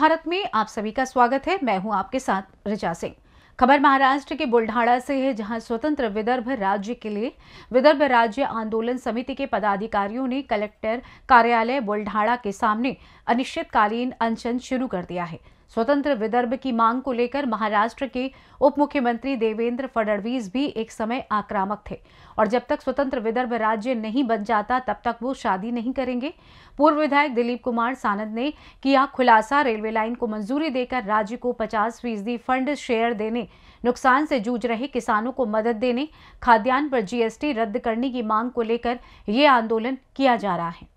भारत में आप सभी का स्वागत है। मैं हूं आपके साथ ऋचा सिंह। खबर महाराष्ट्र के बुल्ढाणा से है, जहां स्वतंत्र विदर्भ राज्य के लिए विदर्भ राज्य आंदोलन समिति के पदाधिकारियों ने कलेक्टर कार्यालय बुल्ढाणा के सामने अनिश्चितकालीन अनशन शुरू कर दिया है। स्वतंत्र विदर्भ की मांग को लेकर महाराष्ट्र के उप मुख्यमंत्री देवेंद्र फडणवीस भी एक समय आक्रामक थे और जब तक स्वतंत्र विदर्भ राज्य नहीं बन जाता तब तक वो शादी नहीं करेंगे। पूर्व विधायक दिलीप कुमार सानंद ने किया खुलासा। रेलवे लाइन को मंजूरी देकर राज्य को 50% फंड शेयर देने, नुकसान से जूझ रहे किसानों को मदद देने, खाद्यान्न पर जीएसटी रद्द करने की मांग को लेकर ये आंदोलन किया जा रहा है।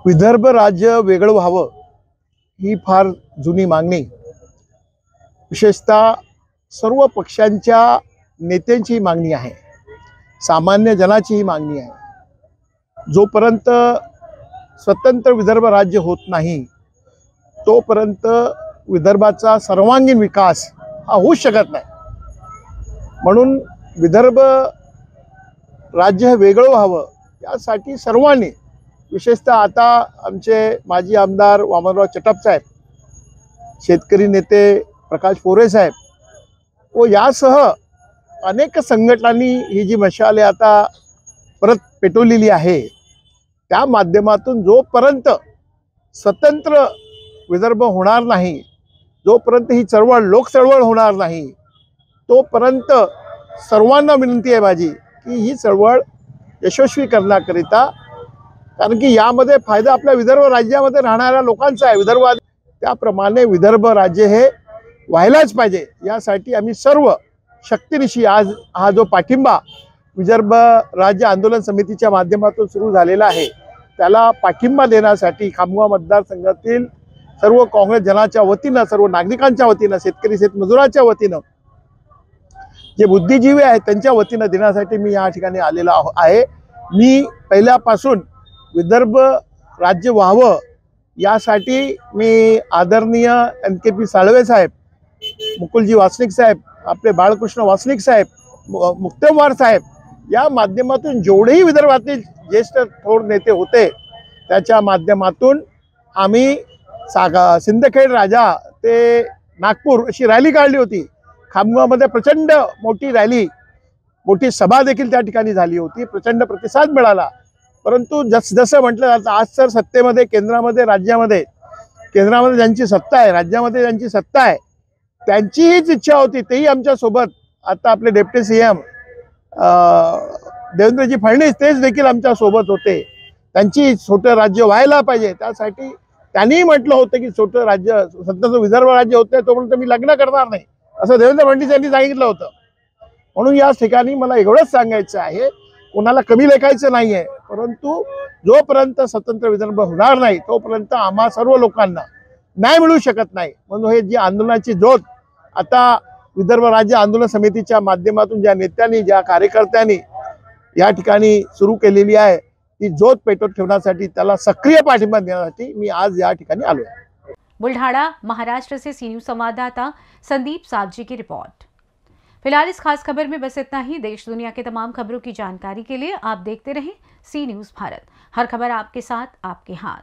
विदर्भ राज्य वेगळं व्हावं ही फार जुनी मागणी, विशेषतः सर्व पक्षांच्या नेत्यांची मागणी आहे, सामान्य जनाची ही मागणी आहे। जोपर्यंत स्वतंत्र विदर्भ राज्य होत नाही तोपर्यंत विदर्भाचा सर्वांगीण विकास हा होऊ शकत नाही। म्हणून विदर्भ राज्य हे वेगळं व्हावं यासाठी सर्वांनी, विशेषतः आता आमचे माजी आमदार वामनराव चटप साहेब, शेतकरी नेते प्रकाश पोरे साहेब व यासह अनेक संघटनांनी ही जी मशाल आता परत पेटवलेली आहे, त्या माध्यमातून जोपर्यंत स्वतंत्र विदर्भ होणार नाही, जोपर्यंत ही चळवळ लोक चळवळ होणार नाही, तोपर्यंत सर्वांना विनंती आहे माझी की ही चळवळ यशस्वी करण्याकरिता, कारण की यामध्ये फायदा आपल्या विदर्भ राज्यामध्ये राहणाऱ्या लोकांचा आहे। विदर्भात त्याप्रमाणे विदर्भ राज्य हे व्हायलाच पाहिजे, यासाठी आम्ही सर्व शक्तीनिशी आज हा जो पाठिंबा विदर्भ राज्य आंदोलन समितीच्या माध्यमातून सुरू झालेला आहे त्याला पाठिंबा देण्यासाठी खामगाव मतदारसंघातील सर्व काँग्रेस जनाच्या वतीनं, सर्व नागरिकांच्या वतीनं, शेतकरी शेतमजुराच्या वतीनं, जे बुद्धिजीवी आहेत त्यांच्या वतीनं देण्यासाठी मी या ठिकाणी आलेला आहे। मी पहिल्यापासून विदर्भ राज्य व्हावं यासाठी मी आदरणीय NKP साळवे साहेब, मुकुलजी वासनिक साहेब, आपले बाळकृष्ण वासनिक साहेब, मुक्तेमवार साहेब या माध्यमातून जेवढेही विदर्भातील ज्येष्ठ थोर नेते होते त्याच्या माध्यमातून आम्ही सिंदखेड राजा ते नागपूर अशी रॅली काढली होती। खामगावमध्ये प्रचंड मोठी रॅली, मोठी सभा देखील त्या ठिकाणी झाली होती, प्रचंड प्रतिसाद मिळाला। परंतु जसं म्हटलं जातं, आज तर सत्तेमध्ये केंद्रामध्ये राज्यामध्ये, केंद्रामध्ये ज्यांची सत्ता आहे, राज्यामध्ये ज्यांची सत्ता आहे, त्यांची हीच इच्छा होती, तेही आमच्या सोबत आता आपले डेप्युटी सीएम देवेंद्रजी फडणवीस तेच देखील आमच्या सोबत होते। त्यांची छोटं राज्य व्हायला पाहिजे, त्यासाठी त्यांनी म्हटलं होतं की छोटं राज्य, स्वतंत्र विदर्भ राज्य होते तोपर्यंत मी लग्न करणार नाही, असं देवेंद्र फडणवीस यांनी सांगितलं होतं। म्हणून या ठिकाणी मला एवढंच सांगायचं आहे, कोणाला कमी लेखायचं नाहीये, परंतु जोपर्यंत स्वतंत्र विदर्भ होणार नाही तोपर्यंत आम्हा सर्व लोकांना न्याय मिळू शकत नाही। म्हणून हे जी आंदोलनाची ज्योत आता विदर्भ राज्य आंदोलन समितीच्या माध्यमातून ज्या नेत्यांनी, ज्या कार्यकर्त्यांनी या ठिकाणी सुरू केलेली आहे, ती ज्योत पेटवत ठेवण्यासाठी, त्याला सक्रिय पाठिंबा देण्यासाठी मी आज या ठिकाणी आलो आहे। बुल्ढाणा महाराष्ट्र से सी न्यूज संवाददाता संदीप सावजी की रिपोर्ट। फिलहाल इस खास खबर में बस इतना ही। देश दुनिया के तमाम खबरों की जानकारी के लिए आप देखते रहें सी न्यूज भारत। हर खबर आपके साथ, आपके हाथ।